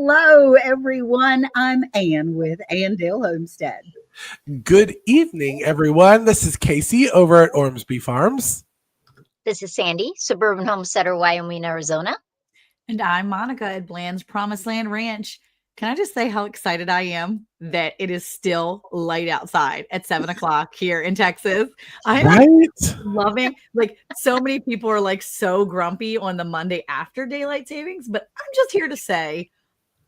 Hello, everyone. I'm Ann with Andale Homestead. Good evening, everyone. This is Cayce over at Ormsby Farms. This is Sandi, suburban homesteader, Wyoming, Arizona. And I'm Monica at Bland's Promised Land Ranch. Can I just say how excited I am that it is still light outside at 7 o'clock here in Texas? I'm loving, like, so many people are like so grumpy on the Monday after daylight savings, but I'm just here to say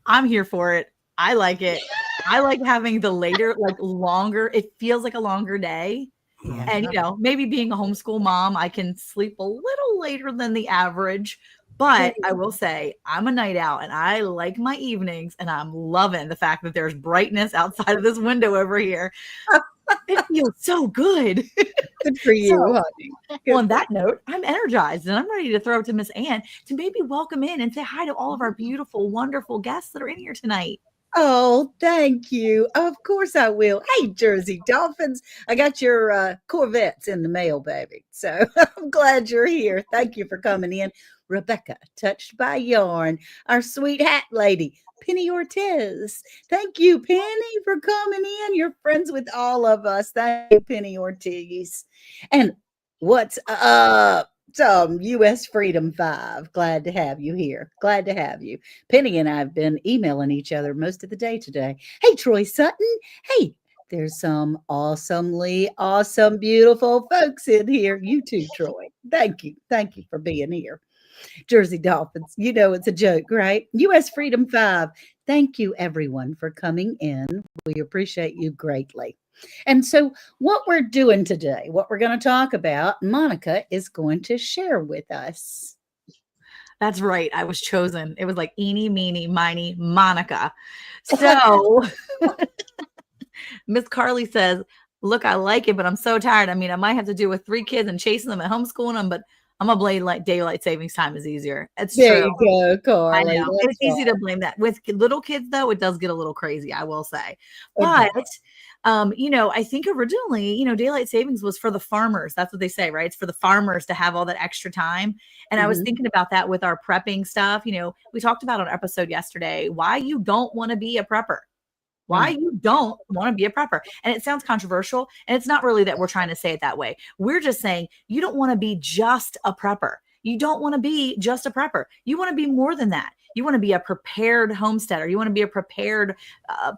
I'm here for it. I like it. I like having the later, like longer, it feels like a longer day. Yeah. And, maybe being a homeschool mom, I can sleep a little later than the average. But I will say I'm a night owl and I like my evenings, and I'm loving the fact that there's brightness outside of this window over here. It feels so good. Good for you, honey. Good on that note, I'm energized and I'm ready to throw it to Miss Ann to maybe welcome in and say hi to all of our beautiful, wonderful guests that are in here tonight. Oh, thank you. Of course I will. Hey, Jersey Dolphins. I got your Corvettes in the mail, baby. So I'm glad you're here. Thank you for coming in. Rebecca, touched by yarn. Our sweet hat lady, Penny Ortiz. Thank you, Penny, for coming in. You're friends with all of us. Thank you, Penny Ortiz. And what's up? U.S. Freedom 5. Glad to have you here. Glad to have you. Penny and I have been emailing each other most of the day today. Hey, Troy Sutton. Hey, there's some awesomely awesome, beautiful folks in here. You too, Troy. Thank you. Thank you for being here. Jersey Dolphins, it's a joke, right? U.S. Freedom 5. Thank you, everyone, for coming in. We appreciate you greatly. And so what we're doing today, what we're going to talk about, Monica is going to share with us. That's right. I was chosen. It was like eeny, meeny, miny, Monica. So Miss Carly says, look, I like it, but I'm so tired. I mean, I might have to do with 3 kids and chasing them and homeschooling them, but I'm gonna blame like daylight savings time is easier. It's there true. You go, Carly. I know. It's easy to blame that. With little kids, though, it does get a little crazy, I will say. Okay. But I think originally, daylight savings was for the farmers. That's what they say, right? It's for the farmers to have all that extra time. And I was thinking about that with our prepping stuff. We talked about on our episode yesterday why you don't want to be a prepper. Why you don't want to be a prepper. And it sounds controversial. And it's not really that we're trying to say it that way. We're just saying you don't want to be just a prepper. You don't want to be just a prepper. You want to be more than that. You want to be a prepared homesteader. You want to be a prepared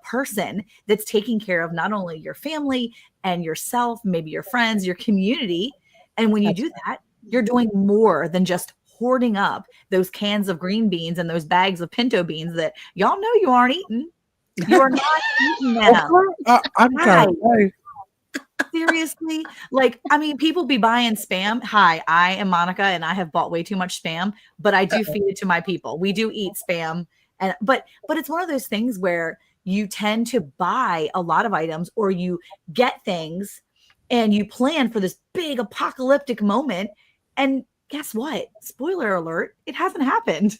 person that's taking care of not only your family and yourself, maybe your friends, your community. And when you do that, you're doing more than just hoarding up those cans of green beans and those bags of pinto beans that y'all know you aren't eating. You are not eating them. I'm sorry. Seriously, people be buying spam. Hi, I am Monica, and I have bought way too much spam, but I do feed it to my people. We do eat spam, but it's one of those things where you tend to buy a lot of items, or you get things, and you plan for this big apocalyptic moment, and guess what? Spoiler alert, it hasn't happened.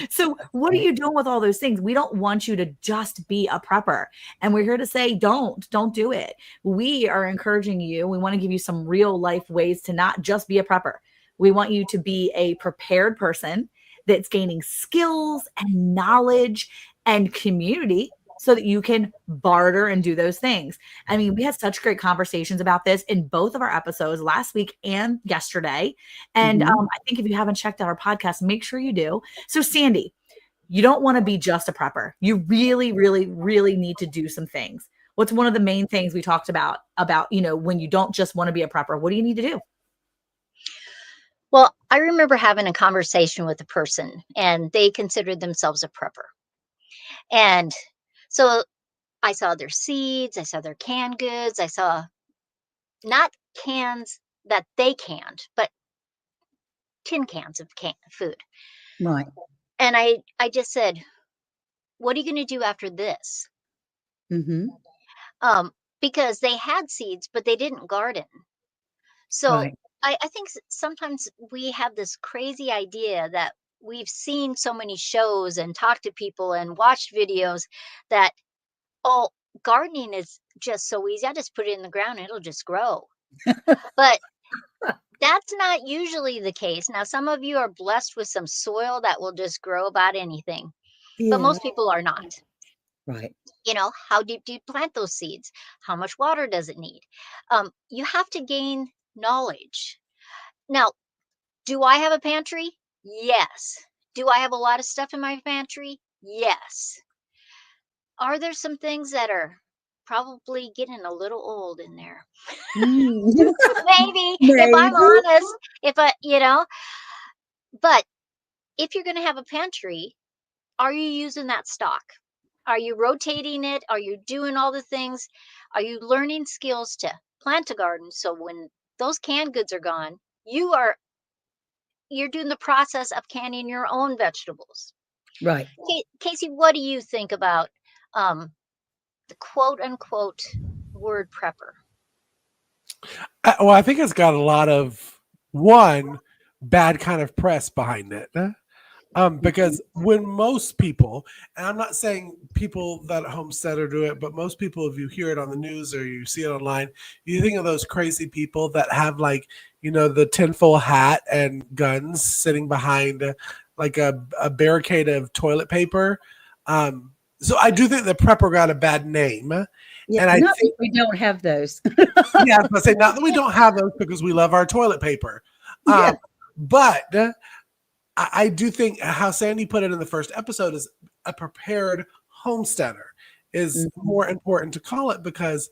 So what are you doing with all those things? We don't want you to just be a prepper. And we're here to say, don't do it. We are encouraging you. We want to give you some real life ways to not just be a prepper. We want you to be a prepared person that's gaining skills and knowledge and community so that you can barter and do those things. I mean, we had such great conversations about this in both of our episodes last week and yesterday. And I think if you haven't checked out our podcast, make sure you do. So Sandi, you don't want to be just a prepper. You really, really, really need to do some things. What's one of the main things we talked about, when you don't just want to be a prepper? What do you need to do? Well, I remember having a conversation with a person, and they considered themselves a prepper. And so I saw their seeds, I saw their canned goods, I saw not cans that they canned, but tin cans of canned food. Right. And I just said, what are you going to do after this? Because they had seeds, but they didn't garden. So Right. I think sometimes we have this crazy idea that we've seen so many shows and talked to people and watched videos that, oh, gardening is just so easy. I just put it in the ground and it'll just grow. But that's not usually the case. Now, some of you are blessed with some soil that will just grow about anything. but Yeah. most people are not. Right. How deep do you plant those seeds? How much water does it need? You have to gain knowledge. Now, do I have a pantry? Yes. Do I have a lot of stuff in my pantry? Yes. Are there some things that are probably getting a little old in there? Mm. Maybe, if I'm Maybe. honest, but if you're going to have a pantry, are you using that stock? Are you rotating it? Are you doing all the things? Are you learning skills to plant a garden so when those canned goods are gone, you're doing the process of canning your own vegetables? Right. Casey, what do you think about um, the quote unquote word prepper? Well, I think it's got a lot of one bad kind of press behind it. Because when most people, and I'm not saying people that homesteader do it, but most people, if you hear it on the news or you see it online, you think of those crazy people that have the tinfoil hat and guns sitting behind like a barricade of toilet paper. So I do think the prepper got a bad name. Yeah. And I Not think, that we don't have those. yeah, I was gonna say, not that we don't have those because we love our toilet paper. Yeah. But I do think how Sandi put it in the first episode is a prepared homesteader is more important to call it because,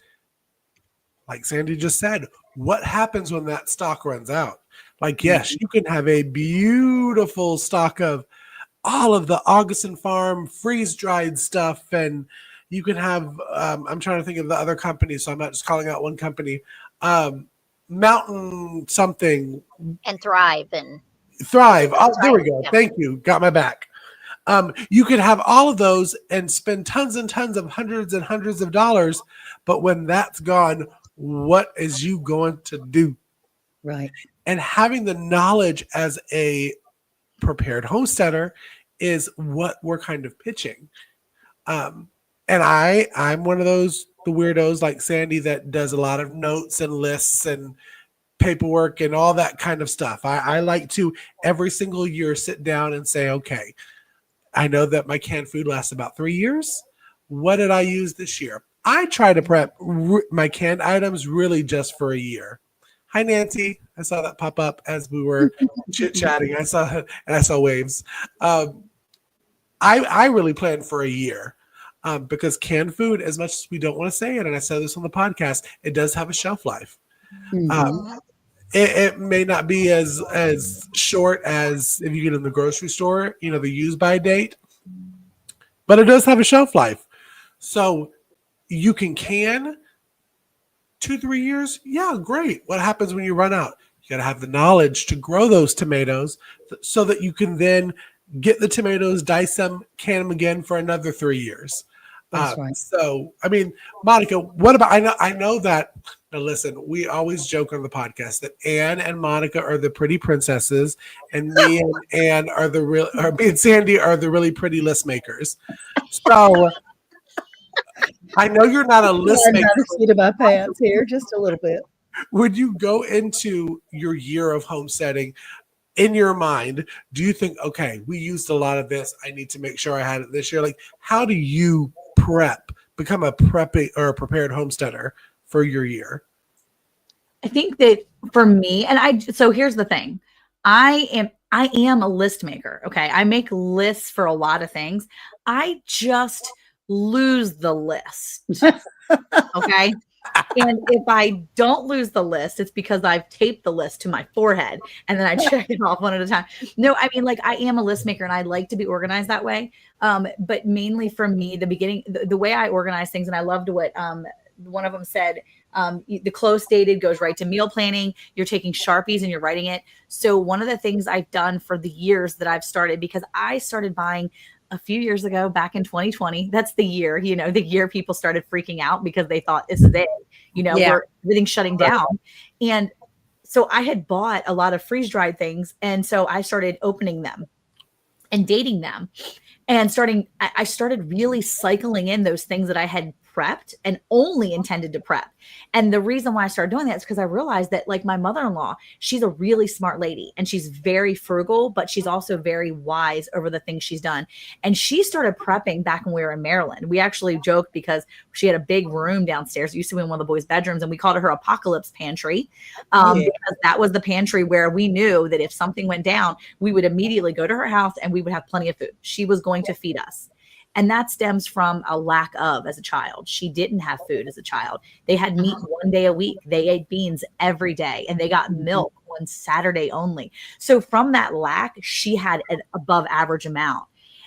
like Sandi just said, what happens when that stock runs out? Like, yes, you can have a beautiful stock of all of the Augustin Farm freeze-dried stuff, and you can have, I'm trying to think of the other companies, so I'm not just calling out one company, Mountain something. And Thrive and Thrive. Oh, there we go. Yeah. Thank you. Got my back. You could have all of those and spend tons and tons of hundreds and hundreds of dollars. But when that's gone, what is you going to do? Right. And having the knowledge as a prepared homesteader is what we're kind of pitching. And I'm one of the weirdos like Sandi that does a lot of notes and lists and paperwork and all that kind of stuff. I like to every single year sit down and say, okay, I know that my canned food lasts about 3 years. What did I use this year? I try to prep my canned items really just for a year. Hi, Nancy. I saw that pop up as we were chit-chatting. I saw waves. I really plan for a year because canned food, as much as we don't want to say it, and I said this on the podcast, it does have a shelf life. It may not be as short as if you get in the grocery store, the use by date, but it does have a shelf life. So you can 2-3 years. Yeah, great. What happens when you run out? You got to have the knowledge to grow those tomatoes so that you can then get the tomatoes, dice them, can them again for another 3 years. That's right. So, I mean, Monica, what about, I know that, now listen, we always joke on the podcast that Anne and Monica are the pretty princesses and me and Anne are me and Sandi are the really pretty list makers. So I know you're not a list maker. Seat of my pants here, just a little bit. Would you go into your year of homesteading in your mind? Do you think, okay, we used a lot of this, I need to make sure I had it this year? Like, how do you become a prepping or a prepared homesteader for your year? I think that for me, so here's the thing. I am a list maker. Okay. I make lists for a lot of things. I just lose the list. Okay. And if I don't lose the list, it's because I've taped the list to my forehead and then I check it off one at a time. No, I mean, like, I am a list maker and I like to be organized that way. But mainly for me, the beginning, the way I organize things, and I loved what one of them said, the close dated goes right to meal planning. You're taking Sharpies and you're writing it. So one of the things I've done for the years that I've started, because I started buying a few years ago, back in 2020, that's the year, the year people started freaking out because they thought this is it, everything's shutting down. And so I had bought a lot of freeze dried things. And so I started opening them and dating them and I started really cycling in those things that I had prepped and only intended to prep. And the reason why I started doing that is because I realized that, like, my mother-in-law, she's a really smart lady and she's very frugal, but she's also very wise over the things she's done. And she started prepping back when we were in Maryland. We actually joked because she had a big room downstairs. It used to be in one of the boys' bedrooms, and we called it her apocalypse pantry, because that was the pantry where we knew that if something went down, we would immediately go to her house and we would have plenty of food. She was going to feed us. And that stems from a lack of as a child. She didn't have food as a child. They had meat one day a week. They ate beans every day, and they got milk on Saturday only. So from that lack, she had an above average amount.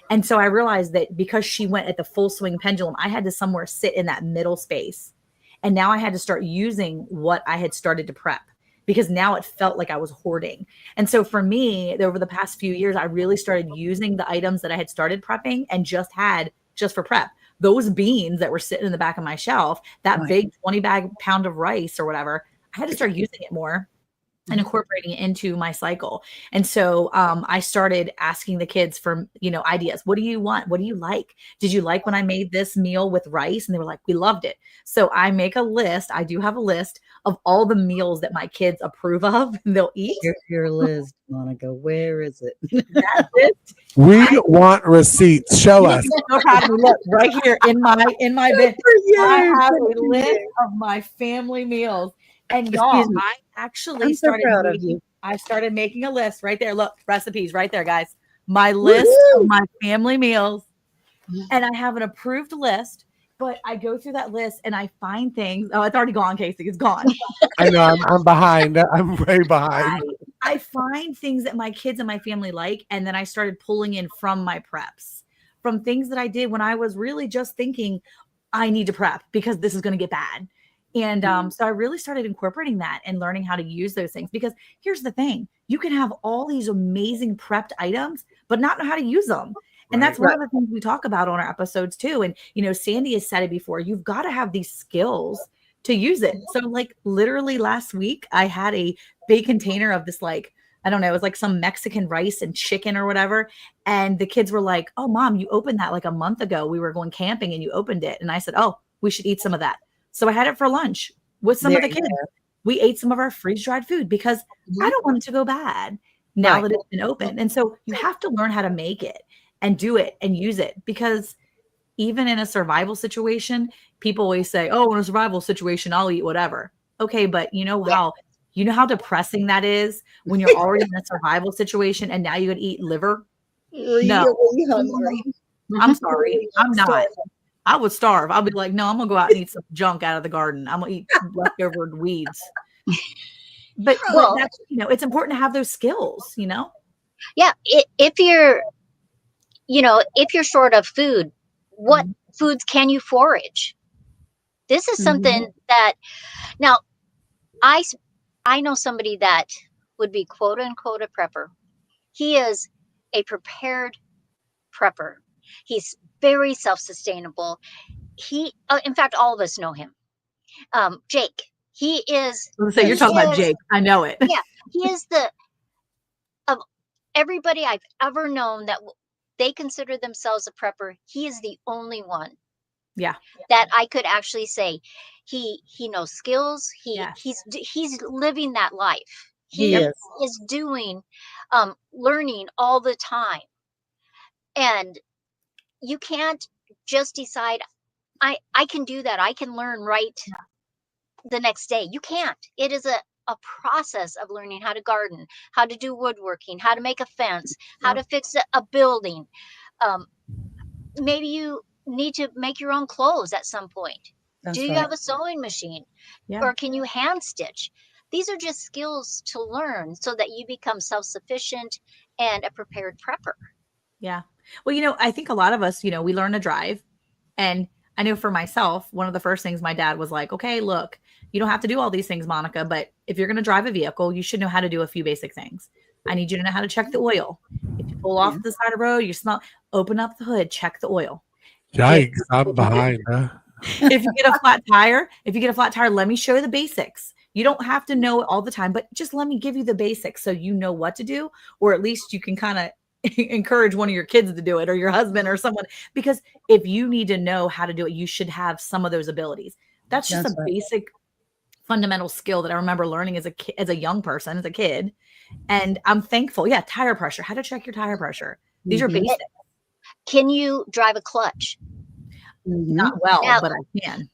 And so I realized that because she went at the full swing pendulum, I had to somewhere sit in that middle space. And now I had to start using what I had started to prep, because now it felt like I was hoarding. And so for me, over the past few years, I really started using the items that I had started prepping and just for prep. Those beans that were sitting in the back of my shelf, that big 20 pound of rice or whatever, I had to start using it more and incorporating it into my cycle. And so I started asking the kids for, ideas. What do you want? What do you like? Did you like when I made this meal with rice? And they were like, we loved it. So I make a list. I do have a list of all the meals that my kids approve of and they'll eat. Here's your list, Monica. Where is it? That list. We want receipts. Show us. So proud of me. Look, right here in my bed. I have a list of my family meals. And y'all, I actually I started making a list right there. Look, recipes right there, guys. My list of my family meals. And I have an approved list, but I go through that list and I find things. Oh, it's already gone, Cayce. It's gone. I know, I'm behind. I'm way behind. I find things that my kids and my family like, and then I started pulling in from my preps, from things that I did when I was really just thinking, I need to prep because this is going to get bad. And so I really started incorporating that and learning how to use those things, because here's the thing. You can have all these amazing prepped items, but not know how to use them. And that's one of the things we talk about on our episodes too. And, Sandi has said it before, you've got to have these skills to use it. So like literally last week, I had a big container of this, like, I don't know, it was like some Mexican rice and chicken or whatever. And the kids were like, oh, Mom, you opened that like a month ago. We were going camping and you opened it. And I said, oh, we should eat some of that. So I had it for lunch with some of the kids. We ate some of our freeze-dried food because I don't want it to go bad now that it's been open. And so you have to learn how to make it and do it and use it, because even in a survival situation, people always say, oh, in a survival situation, I'll eat whatever. Okay, but you know how depressing that is when you're already in a survival situation and now you could eat liver? No. I'm sorry. I'm not. I would starve. I'll be like, no, I'm going to go out and eat some junk out of the garden. I'm going to eat leftover weeds. But that's, it's important to have those skills, Yeah. If you're short of food, what foods can you forage? This is something that, now, I know somebody that would be quote unquote a prepper. He is a prepared prepper. He's very self-sustainable. In fact, all of us know him. Jake, he is. So you're talking about Jake. I know it. Yeah. He is of everybody I've ever known that they consider themselves a prepper. He is the only one. Yeah. That I could actually say he knows skills. He's living that life. He is doing, learning all the time. And you can't just decide, I can do that. I can learn right the next day. You can't. It is a process of learning how to garden, how to do woodworking, how to make a fence, how to fix a building. Maybe you need to make your own clothes at some point. Do you have a sewing machine? Or can you hand stitch? These are just skills to learn so that you become self-sufficient and a prepared prepper. Yeah. Well, I think a lot of us, we learn to drive. And I know for myself, one of the first things my dad was like, okay, look, you don't have to do all these things, Monica, but if you're going to drive a vehicle, you should know how to do a few basic things. I need you to know how to check the oil. If you pull off the side of the road, open up the hood, check the oil. Yikes, I'm behind. If you get a flat tire, let me show you the basics. You don't have to know it all the time, but just let me give you the basics so you know what to do, or at least you can kind of encourage one of your kids to do it or your husband or someone, because if you need to know how to do it, you should have some of those abilities. That's just That's a right. basic fundamental skill that I remember learning as a young person, as a kid. And I'm thankful. Yeah. Tire pressure, how to check your tire pressure. These are Mhm. basic. Can you drive a clutch? Not Mhm. well, Now, but I can.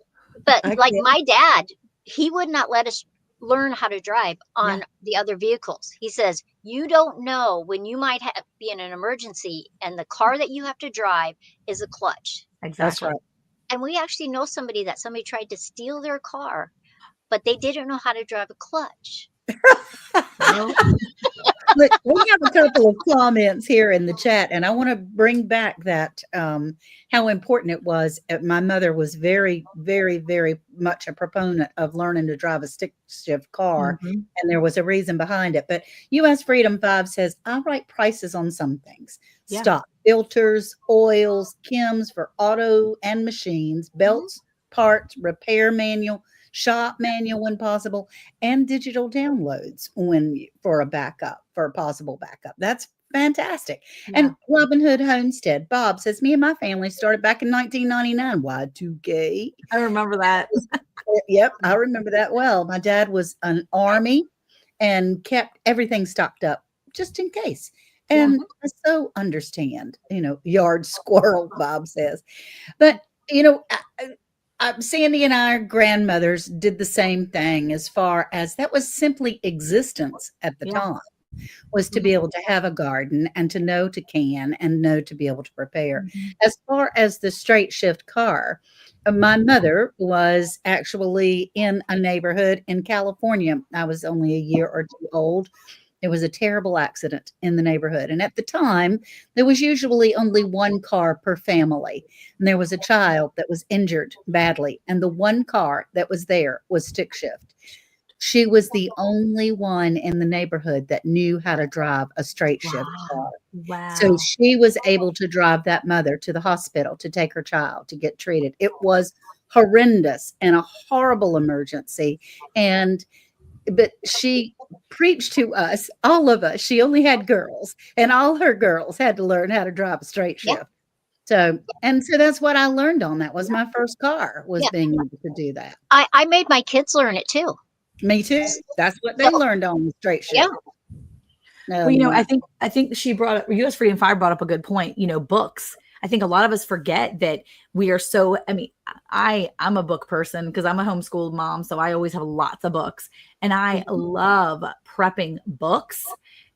but I like can. my dad, he would not let us learn how to drive on Yeah. the other vehicles. He says, you don't know when you might be in an emergency and the car that you have to drive is a clutch. That's Exactly. right. And we actually know somebody tried to steal their car, but they didn't know how to drive a clutch. Well, Look, we have a couple of comments here in the chat, and I want to bring back that how important it was. My mother was very, very, very much a proponent of learning to drive a stick shift car, mhm. and there was a reason behind it. But US Freedom 5 says, I write prices on some things. Yeah. Stock filters, oils, chems for auto and machines, belts, parts, repair manual, shop manual when possible, and digital downloads for a possible backup. That's fantastic. Yeah. And Robin Hood Homestead, Bob says, me and my family started back in 1999. Y2K. I remember that. Yep, I remember that well. My dad was an army and kept everything stocked up just in case. Yeah. And I so understand, yard squirrel, Bob says. But, you know, Sandy and our grandmothers did the same thing, as far as that was simply existence at the Yeah. time, was to be able to have a garden and to know to can and know to be able to prepare. Mhm. As far as the straight shift car, my mother was actually in a neighborhood in California. I was only a year or two old. It was a terrible accident in the neighborhood. And at the time, there was usually only one car per family. And there was a child that was injured badly. And the one car that was there was stick shift. She was the only one in the neighborhood that knew how to drive a straight shift car. So Wow. she was able to drive that mother to the hospital to take her child to get treated. It was horrendous and a horrible emergency. But she preached to us, all of us. She only had girls, and all her girls had to learn how to drive a straight Yeah. shift. So that's what I learned on. That was my first car, was Yeah. being able to do that. I made my kids learn it too. Me too. That's what they So, learned on the straight yeah. shift. Well, I think she brought up, US Freedom 5 brought up a good point, books. I think a lot of us forget that we are so, I'm a book person because I'm a homeschooled mom. So I always have lots of books, and I love prepping books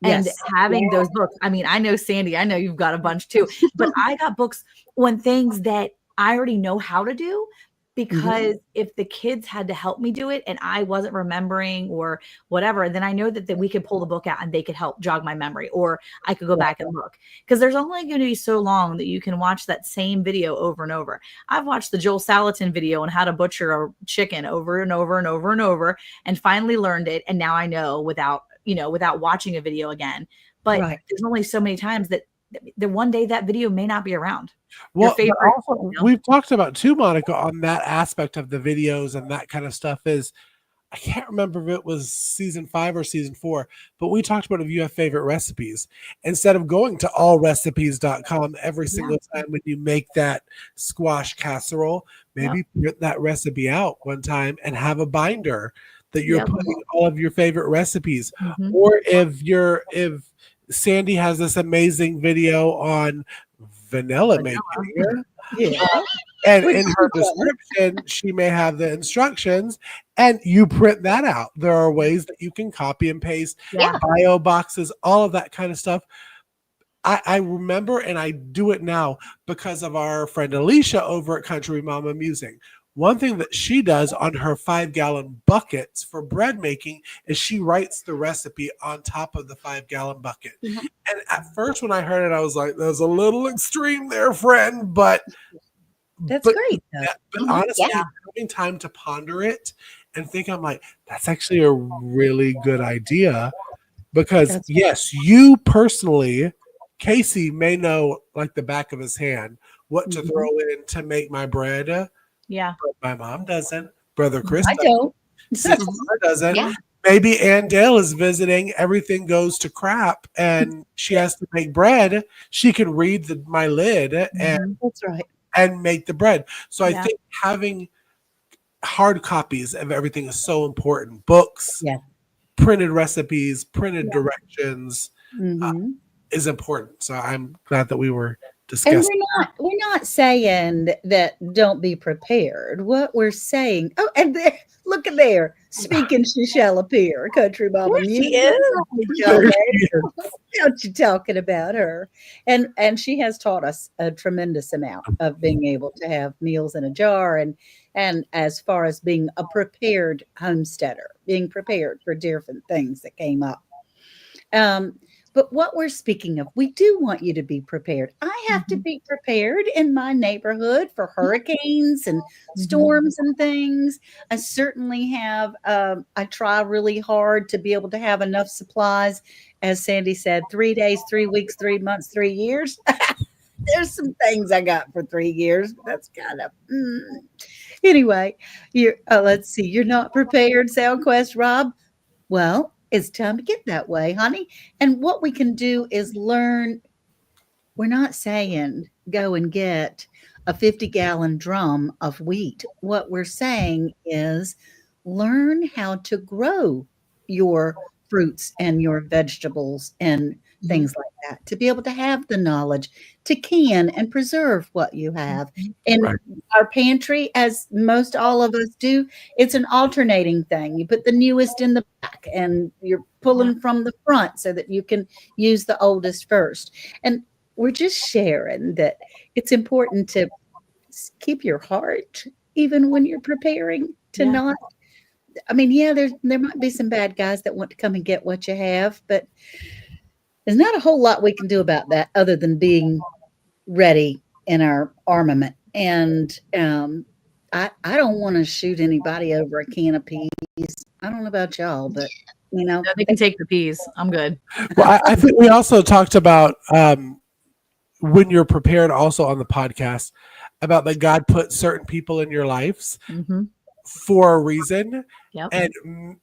and Yes. having those books. I know, Sandy, I know you've got a bunch too, but I got books on things that I already know how to do, because if the kids had to help me do it and I wasn't remembering or whatever, then I know that we could pull the book out and they could help jog my memory, or I could go back and look, because there's only going to be so long that you can watch that same video over and over. I've watched the Joel Salatin video on how to butcher a chicken over and over and over and over, and finally learned it. And now I know without watching a video again. But there's only so many times that one day that video may not be around. Well, also, we've talked about too, Monica, on that aspect of the videos and that kind of stuff. Is I can't remember if it was season 5 or season 4, but we talked about if you have favorite recipes, instead of going to allrecipes.com every single time when you make that squash casserole, maybe print that recipe out one time and have a binder that you're putting all of your favorite recipes. Or if Sandy has this amazing video on vanilla making here. And in her description, she may have the instructions, and you print that out. There are ways that you can copy and paste bio boxes, all of that kind of stuff. I remember, and I do it now because of our friend Alicia over at Country Mama Musing. One thing that she does on her 5-gallon buckets for bread making is she writes the recipe on top of the 5-gallon bucket. And at first, when I heard it, I was like, "That's a little extreme there, friend." But that's great. But honestly, having time to ponder it and think, I'm like, that's actually a really good idea, because yes, you personally, Cayce, may know like the back of his hand what to throw in to make my bread. Yeah. But my mom doesn't. Brother Chris I don't. Sister doesn't. maybe Ann Dale is visiting, everything goes to crap, and she has to make bread. She can read my lid That's right. and make the bread. So I Yeah. think having hard copies of everything is so important. Books, Yeah. printed recipes, printed directions Mm-hmm. is important. So I'm glad that we were And discussing. we're not saying that don't be prepared. What we're saying, oh, and there, look at there, speaking she shall appear, country mama She music. is. Y'all, what you talking about her? And she has taught us a tremendous amount of being able to have meals in a jar and as far as being a prepared homesteader, being prepared for different things that came up. Um, but what we're speaking of, we do want you to be prepared. I have to be prepared in my neighborhood for hurricanes and storms and things. I certainly have, I try really hard to be able to have enough supplies. As Sandy said, 3 days, 3 weeks, 3 months, 3 years. There's some things I got for 3 years, but that's kind of, anyway. You're, let's see, you're not prepared, SoundQuest Rob. Well, it's time to get that way, honey. And what we can do is learn. We're not saying go and get a 50-gallon drum of wheat. What we're saying is learn how to grow your fruits and your vegetables and things like that to be able to have the knowledge to can and preserve what you have. In Right. our pantry, as most all of us do, it's an alternating thing. You put the newest in the back and you're pulling from the front so that you can use the oldest first. And we're just sharing that it's important to keep your heart even when you're preparing to not. I mean, yeah, there might be some bad guys that want to come and get what you have, but there's not a whole lot we can do about that other than being ready in our armament. And I don't want to shoot anybody over a can of peas. I don't know about y'all, but No, they can take the peas. I'm good. Well, I think we also talked about when you're prepared also on the podcast about that God put certain people in your lives for a reason. Yep. And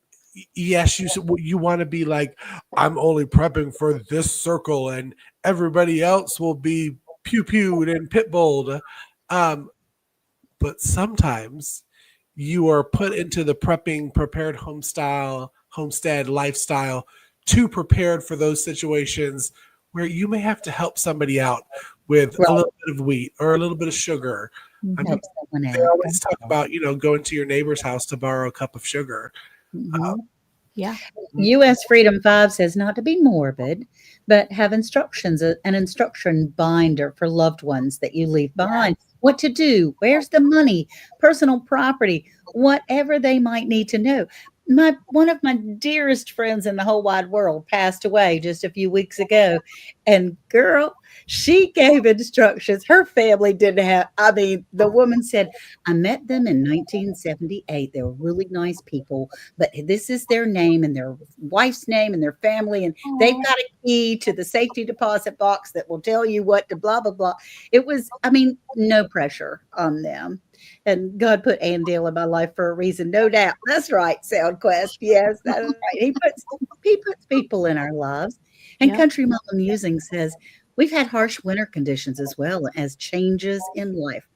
yes, you want to be like, I'm only prepping for this circle and everybody else will be pew-pewed and pit-bulled. But sometimes you are put into the prepared homestead lifestyle too prepared for those situations where you may have to help somebody out with a little bit of wheat or a little bit of sugar. I mean, help someone they out. always talk about, going to your neighbor's house to borrow a cup of sugar. Yeah. U.S. Freedom 5 says not to be morbid, but have instructions, an instruction binder for loved ones that you leave behind. What to do, where's the money, personal property, whatever they might need to know. One of my dearest friends in the whole wide world passed away just a few weeks ago. And girl, she gave instructions. Her family didn't have, I mean, the woman said, I met them in 1978. They were really nice people, but this is their name and their wife's name and their family. And they've got a key to the safety deposit box that will tell you what to blah, blah, blah. It was, I mean, no pressure on them. And God put Andale in my life for a reason, no doubt. That's right, SoundQuest. Yes, that's right. He puts people in our lives. And Country Mama Musing says, we've had harsh winter conditions as well as changes in life.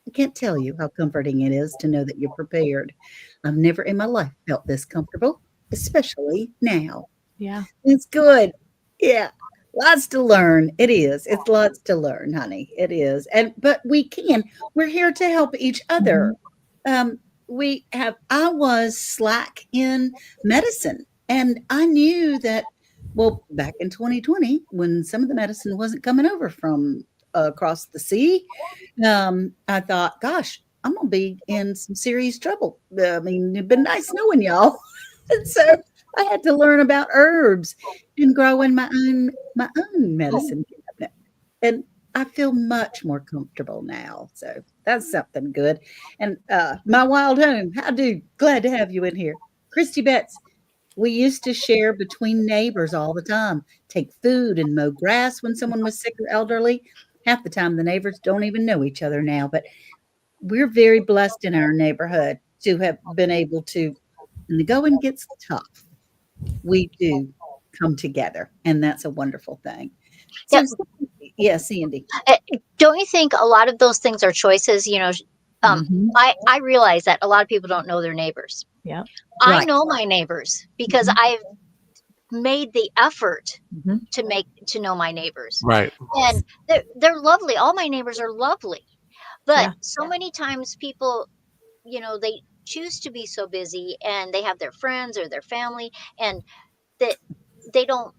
I can't tell you how comforting it is to know that you're prepared. I've never in my life felt this comfortable, especially now. Yeah. It's good. Yeah. Lots to learn. It is. It's lots to learn, honey. It is. But we're here to help each other. I was slack in medicine and I knew that, well, back in 2020, when some of the medicine wasn't coming over from across the sea, I thought, gosh, I'm going to be in some serious trouble. I mean, it'd been nice knowing y'all. And so I had to learn about herbs and growing my own medicine cabinet. And I feel much more comfortable now. So that's something good. And my wild home, glad to have you in here. Christy Betts, we used to share between neighbors all the time, take food and mow grass when someone was sick or elderly. Half the time the neighbors don't even know each other now, but we're very blessed in our neighborhood to have been able to and the going gets tough, we do come together, and that's a wonderful thing. So, Yeah. yeah, Sandy. Don't you think a lot of those things are choices? Mhm. I realize that a lot of people don't know their neighbors. Yeah. I Right. know my neighbors because Mhm. I've made the effort Mhm. to know my neighbors, Right. and they're lovely. All my neighbors are lovely, but Yeah. so many times people, they choose to be so busy, and they have their friends or their family, and that they don't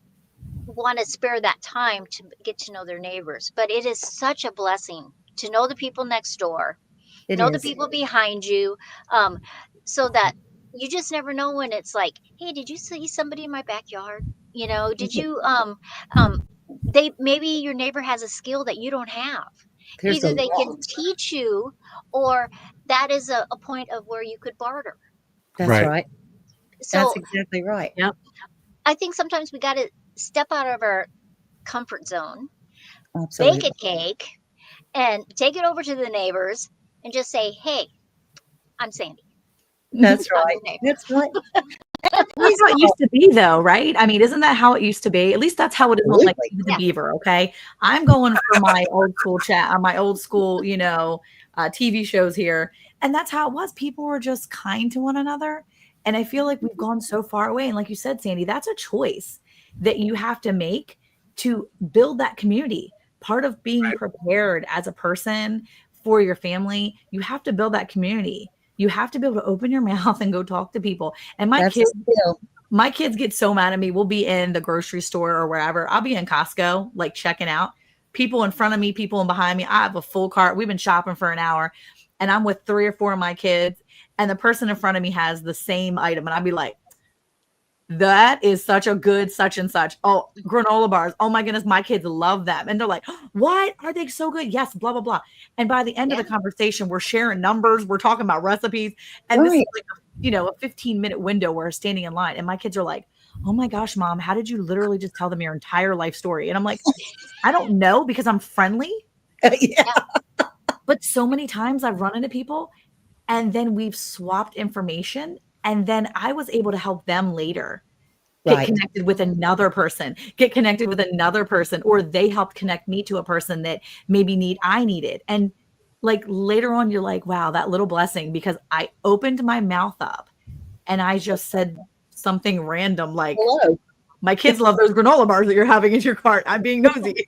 want to spare that time to get to know their neighbors. But it is such a blessing to know the people next door, It know the is. people behind you, um, so that you just never know when it's like, hey, did you see somebody in my backyard? Did you um they maybe your neighbor has a skill that you don't have. There's a Either they can lot. teach you, or that is a point of where you could barter. That's Right. right. That's So exactly right. Yep. I think sometimes we got to step out of our comfort zone, bake a Absolutely. cake, and take it over to the neighbors and just say, hey, I'm Sandy. That's I'm right. your neighbor. That's right. That's how it used to be, though, right? I mean, isn't that how it used to be? At least that's how it is on like Absolutely. Feed the Yeah. Beaver. Okay, I'm going for my old school chat, my old school, TV shows here, and that's how it was. People were just kind to one another, and I feel like we've gone so far away. And like you said, Sandy, that's a choice that you have to make to build that community. Part of being prepared as a person for your family, you have to build that community. You have to be able to open your mouth and go talk to people. And That's a skill. my kids get so mad at me. We'll be in the grocery store or wherever. I'll be in Costco, like checking out. People in front of me, people in behind me. I have a full cart. We've been shopping for an hour, and I'm with 3 or 4 of my kids, and the person in front of me has the same item, and I'd be like, that is such a good such and such. Oh, granola bars. Oh my goodness, my kids love them. And they're like, what? Are they so good? Yes, blah, blah, blah. And by the end of Yeah. the conversation, we're sharing numbers. We're talking about recipes. And this is Right. like, a 15-minute window where we're standing in line. And my kids are like, oh my gosh, mom, how did you literally just tell them your entire life story? And I'm like, I don't know, because I'm friendly. Yeah. But so many times I've run into people, and then we've swapped information, and then I was able to help them later get Right. connected with another person, or they helped connect me to a person that maybe I needed. And like later on, you're like, wow, that little blessing, because I opened my mouth up and I just said something random like, Hello. my kids love those granola bars that you're having in your cart. I'm being nosy.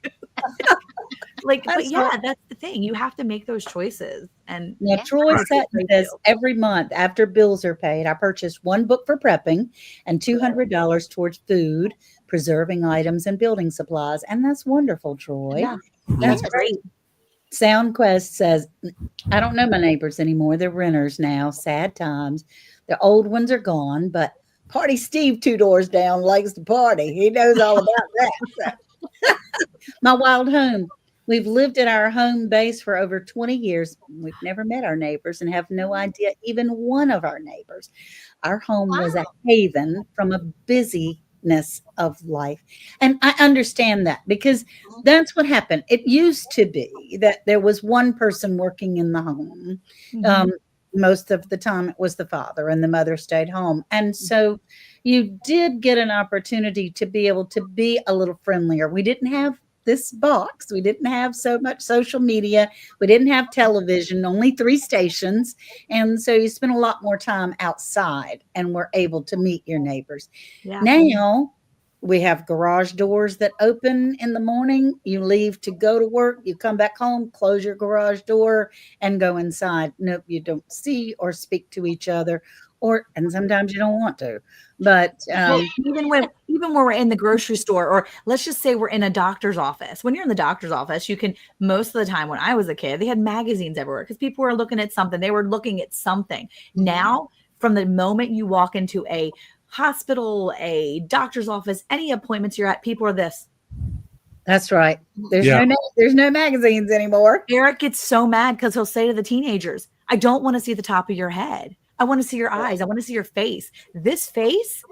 But That's yeah, right. that's the thing. You have to make those choices. And Now, Yeah. Troy That's a Sutton great says deal. every month after bills are paid, I purchase one book for prepping and $200 towards food, preserving items, and building supplies. And that's wonderful, Troy. Yeah, That's It is. great. SoundQuest says, I don't know my neighbors anymore. They're renters now. Sad times. The old ones are gone, but Party Steve 2 doors down likes to party. He knows all about that. So. My wild home. We've lived at our home base for over 20 years. We've never met our neighbors and have no idea even one of our neighbors. Our home was a Wow. haven from a busyness of life. And I understand that because that's what happened. It used to be that there was one person working in the home. Mhm. Most of the time it was the father and the mother stayed home. And so you did get an opportunity to be able to be a little friendlier. We didn't have this box. We didn't have so much social media. We didn't have television, only 3 stations. And so you spent a lot more time outside and were able to meet your neighbors. Yeah. Now we have garage doors that open in the morning. You leave to go to work. You come back home, close your garage door, and go inside. Nope, you don't see or speak to each other, and sometimes you don't want to. But Well, even when we're in the grocery store, or let's just say we're in a doctor's office. When you're in the doctor's office, you can, most of the time when I was a kid, they had magazines everywhere because people were looking at something. They were looking at something. Now, from the moment you walk into a hospital, a doctor's office, any appointments you're at, people are this. that's right. There's Yeah. there's no magazines anymore. Eric gets so mad because he'll say to the teenagers, I don't want to see the top of your head. I want to see your eyes. I want to see your face. This face,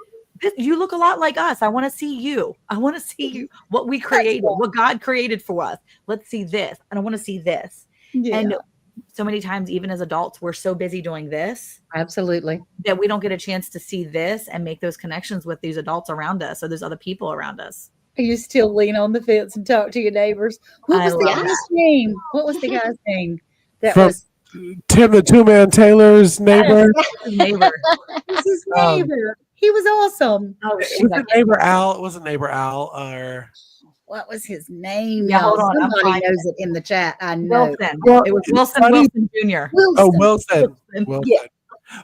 you look a lot like us. I want to see you. I want to see you, what we created, what God created for us. Let's see this. And I want to see this. Yeah. And so many times, even as adults, we're so busy doing this Absolutely. that we don't get a chance to see this and make those connections with these adults around us or those other people around us. You still lean on the fence and talk to your neighbors. What I was the love guy's that. name? What was the guy's name? That From was Tim the Two Man Taylor's neighbor. Neighbor. his neighbor. He was awesome. Oh, It shoot. was a neighbor Al. It wasn't neighbor Al or What was his name? Yeah, hold y'all? on, I'm Somebody finding knows it in the chat. I know. Wilson. Well, It was it's Wilson funny- Wilson Jr. oh Wilson. Wilson. Wilson. Yeah.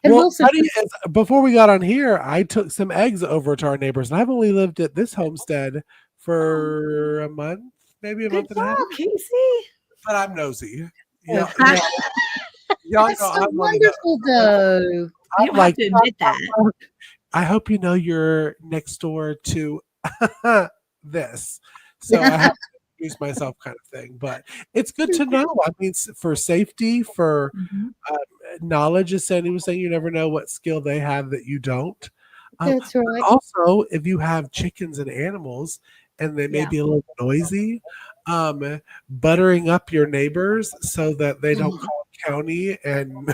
And Well, Wilson funny was- is, before we got on here, I took some eggs over to our neighbors, and I've only lived at this homestead for a month, maybe a Good month and a half. job, Casey. But I'm nosy. Oh, Y'all That's know so I'm one of the- wonderful, though. You I'm don't like, have to admit that. I hope you know you're next door to this. So I have to introduce myself kind of thing. But it's good to know. I mean, for safety, for Mhm. knowledge, as Sandy was saying, you never know what skill they have that you don't. That's right. Also, if you have chickens and animals and they may Yeah. be a little noisy, buttering up your neighbors so that they don't call county and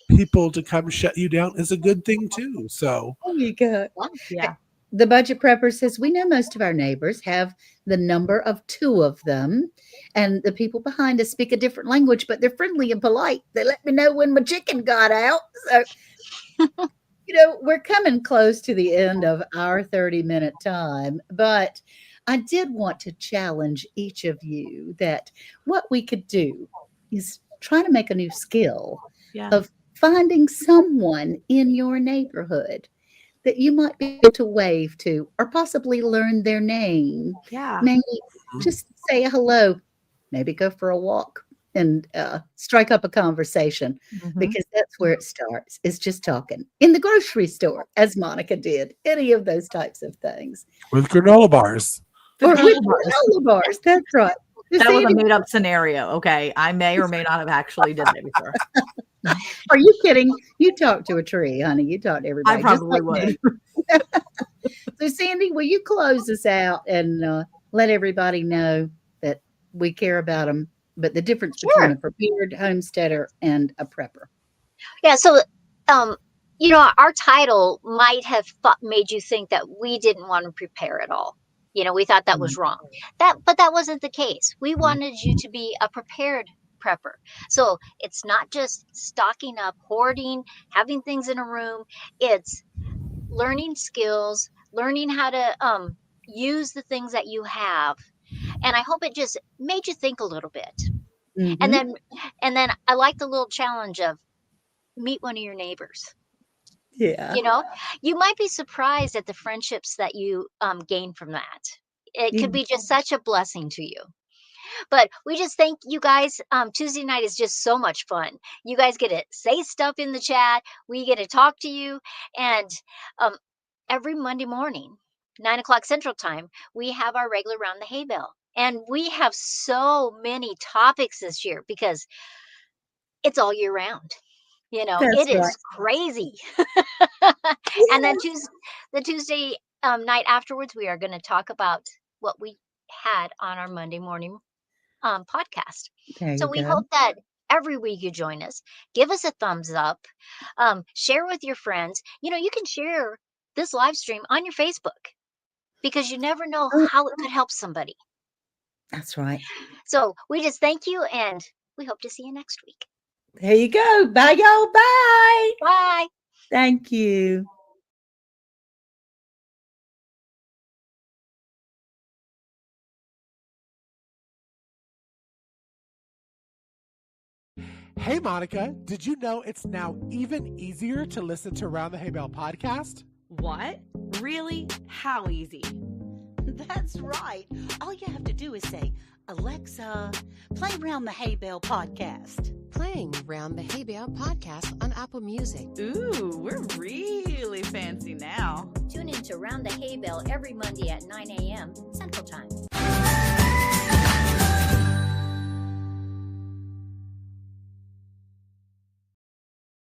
people to come shut you down is a good thing too. So There you go. Yeah. The budget prepper says we know most of our neighbors have the number of 2 of them, and the people behind us speak a different language, but they're friendly and polite. They let me know when my chicken got out. So, we're coming close to the end of our 30-minute time, but I did want to challenge each of you that what we could do is try to make a new skill Yeah. of finding someone in your neighborhood that you might be able to wave to or possibly learn their name. Yeah. Maybe just say hello, maybe go for a walk and strike up a conversation, Mhm. because that's where it starts. It's just talking in the grocery store, as Monica did, any of those types of things. with granola bars. Or with Granola bars. granola bars. That's right. Does That was a Sandy- made up scenario. Okay. I may or may not have actually did that before. Are you kidding? You talk to a tree, honey. You talk to everybody. I just probably like would. me. So, Sandy, will you close us out and let everybody know that we care about them, but the difference between Sure. a prepared homesteader and a prepper? Yeah, so our title might have made you think that we didn't want to prepare at all. We thought that was wrong. But that wasn't the case. We wanted you to be a prepared prepper. So it's not just stocking up, hoarding, having things in a room. It's learning skills, learning how to use the things that you have. And I hope it just made you think a little bit. Mhm. And then I like the little challenge of meet one of your neighbors. Yeah. You might be surprised at the friendships that you gain from that. It could be just such a blessing to you. But we just thank you guys. Tuesday night is just so much fun. You guys get to say stuff in the chat. We get to talk to you. And every Monday morning, 9 o'clock Central Time, we have our regular Round the Hay Bale. And we have so many topics this year because it's all year round. That's It is right. crazy. And then the Tuesday night afterwards, we are going to talk about what we had on our Monday morning podcast. There So you we go. hope that every week you join us. Give us a thumbs up. Share with your friends. You can share this live stream on your Facebook because you never know how it could help somebody. That's right. So we just thank you, and we hope to see you next week. There you go. Bye, y'all. Bye. Bye. Thank you. Hey, Monica, did you know it's now even easier to listen to Round the Hay Bale podcast? What? Really? How easy? That's right. All you have to do is say, Alexa, play Round the Hay Bale podcast. Playing Round the Hay Bale podcast on Apple Music. Ooh, we're really fancy now. Tune in to Round the Hay Bale every Monday at 9 a.m. Central Time.